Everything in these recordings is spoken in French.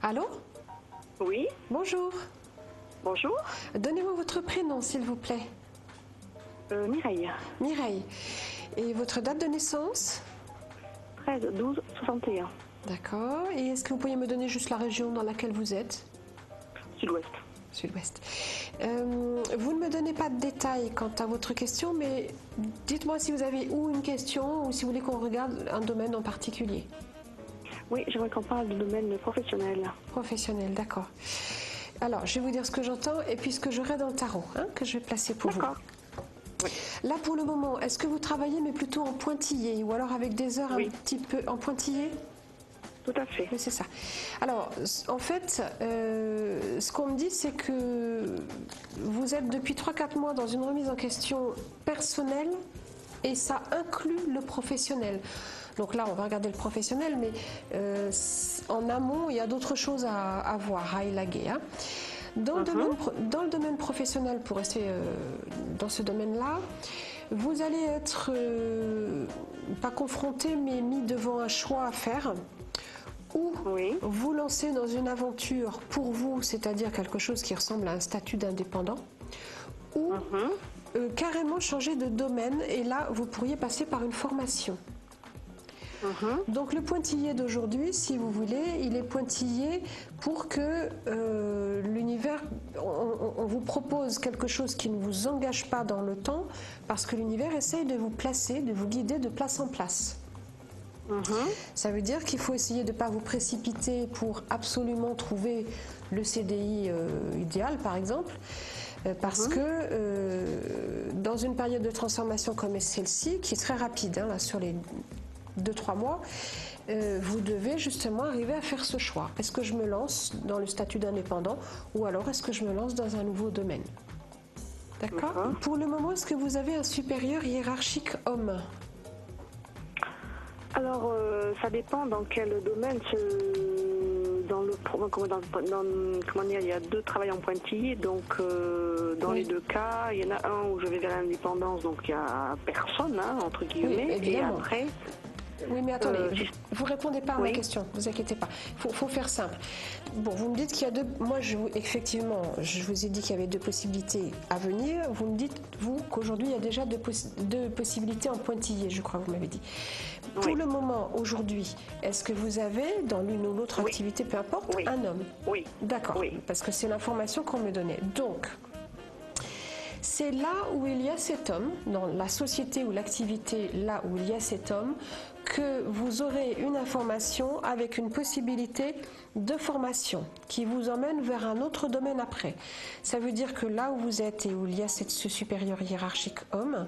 Allô? Oui, Bonjour. bonjour. Donnez-moi votre prénom, s'il vous plaît. Mireille, Mireille. Et votre date de naissance? 13-12-61, D'accord. Et est-ce que vous pourriez me donner juste la région dans laquelle vous êtes? Sud-Ouest. Sud-Ouest. Vous ne me donnez pas de détails quant à votre question, mais dites-moi si vous avez ou une question ou si vous voulez qu'on regarde un domaine en particulier. Oui, j'aimerais qu'on parle du domaine professionnel. Professionnel, d'accord. Alors, je vais vous dire ce que j'entends et puis ce que j'aurai dans le tarot, que je vais placer pour vous. D'accord. Oui. Là, pour le moment, est-ce que vous travaillez, mais plutôt en pointillé ou alors avec des heures Oui. un petit peu en pointillé? Tout à fait. Oui, c'est ça. Alors, en fait, ce qu'on me dit, c'est que vous êtes depuis 3-4 mois dans une remise en question personnelle et ça inclut le professionnel. Donc là, on va regarder le professionnel, mais en amont, il y a d'autres choses à voir, à élaguer. Dans le domaine professionnel, pour rester dans ce domaine-là, vous allez être, pas confronté, mais mis devant un choix à faire. Ou Oui. vous lancer dans une aventure pour vous, c'est-à-dire quelque chose qui ressemble à un statut d'indépendant, ou carrément changer de domaine, et là, vous pourriez passer par une formation. Donc le pointillé d'aujourd'hui, si vous voulez, il est pointillé pour que l'univers, on vous propose quelque chose qui ne vous engage pas dans le temps, parce que l'univers essaye de vous placer, de vous guider de place en place. Ça veut dire qu'il faut essayer de ne pas vous précipiter pour absolument trouver le CDI idéal, par exemple, parce que dans une période de transformation comme celle-ci, qui est très rapide, là, sur les 2-3 mois, vous devez justement arriver à faire ce choix. Est-ce que je me lance dans le statut d'indépendant ou alors est-ce que je me lance dans un nouveau domaine? D'accord. Pour le moment, est-ce que vous avez un supérieur hiérarchique homme? Alors, ça dépend dans quel domaine. Il y a 2 travails en pointillé, donc dans les 2 cas, il y en a un où je vais vers l'indépendance, donc il n'y a personne, entre guillemets, et après... Oui, mais attendez, vous ne répondez pas à ma question, ne vous inquiétez pas. Il faut faire simple. Bon, vous me dites qu'il y a 2... Moi, effectivement, je vous ai dit qu'il y avait 2 possibilités à venir. Vous me dites, vous, qu'aujourd'hui, il y a déjà 2 possibilités en pointillé, je crois que vous m'avez dit. Pour le moment, aujourd'hui, est-ce que vous avez, dans l'une ou l'autre activité, peu importe, un homme? Oui. D'accord, parce que c'est l'information qu'on me donnait. Donc... c'est là où il y a cet homme, dans la société ou l'activité, là où il y a cet homme, que vous aurez une information avec une possibilité de formation qui vous emmène vers un autre domaine après. Ça veut dire que là où vous êtes et où il y a ce supérieur hiérarchique homme,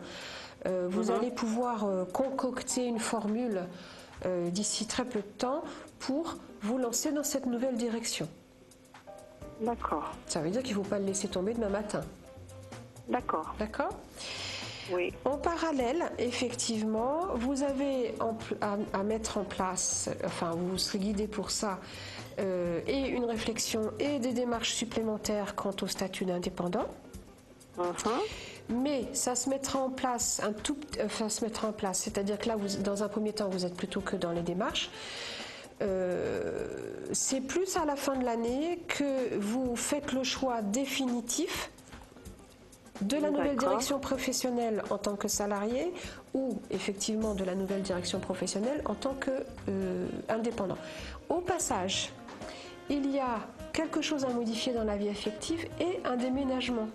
vous allez pouvoir concocter une formule d'ici très peu de temps pour vous lancer dans cette nouvelle direction. D'accord. Ça veut dire qu'il ne faut pas le laisser tomber demain matin. D'accord. D'accord? Oui. En parallèle, effectivement, vous avez à mettre en place, enfin vous serez guidé pour ça, et une réflexion et des démarches supplémentaires quant au statut d'indépendant. Mais ça se mettra en place c'est-à-dire que là, dans un premier temps, vous êtes plutôt que dans les démarches. C'est plus à la fin de l'année que vous faites le choix définitif de la nouvelle direction professionnelle en tant que salarié ou effectivement de la nouvelle direction professionnelle en tant qu'indépendant. Au passage, il y a quelque chose à modifier dans la vie affective et un déménagement.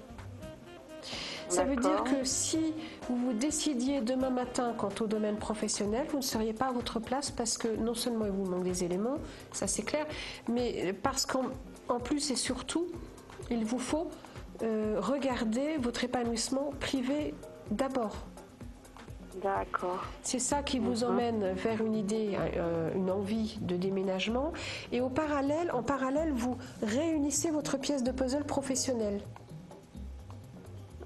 Ça veut dire que si vous vous décidiez demain matin quant au domaine professionnel, vous ne seriez pas à votre place parce que non seulement il vous manque des éléments, ça c'est clair, mais parce qu'en plus et surtout, il vous faut regardez votre épanouissement privé d'abord. D'accord. C'est ça qui vous emmène vers une idée, une envie de déménagement. Et en parallèle, vous réunissez votre pièce de puzzle professionnelle.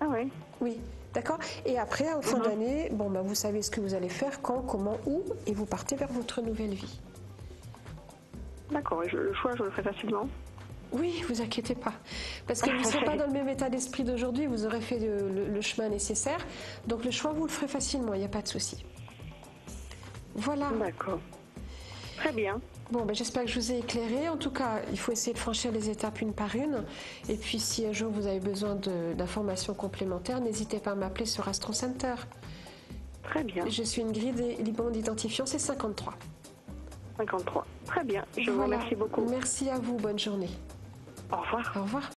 Ah oui. Oui, d'accord. Et après, en fin d'année, vous savez ce que vous allez faire, quand, comment, où, et vous partez vers votre nouvelle vie. D'accord. Et le choix, je le ferai facilement. Oui, vous inquiétez pas. Parce que vous ne serez pas dans le même état d'esprit d'aujourd'hui, vous aurez fait le chemin nécessaire. Donc le choix, vous le ferez facilement, il n'y a pas de souci. Voilà. D'accord. Très bien. Bon, ben, j'espère que je vous ai éclairé. En tout cas, il faut essayer de franchir les étapes une par une. Et puis, si un jour vous avez besoin d'informations complémentaires, n'hésitez pas à m'appeler sur Astro Center. Très bien. Je suis Ingrid et l'IBAN d'identifiant, c'est 53. 53. Très bien. Je vous remercie beaucoup. Merci à vous. Bonne journée. Au revoir. Au revoir.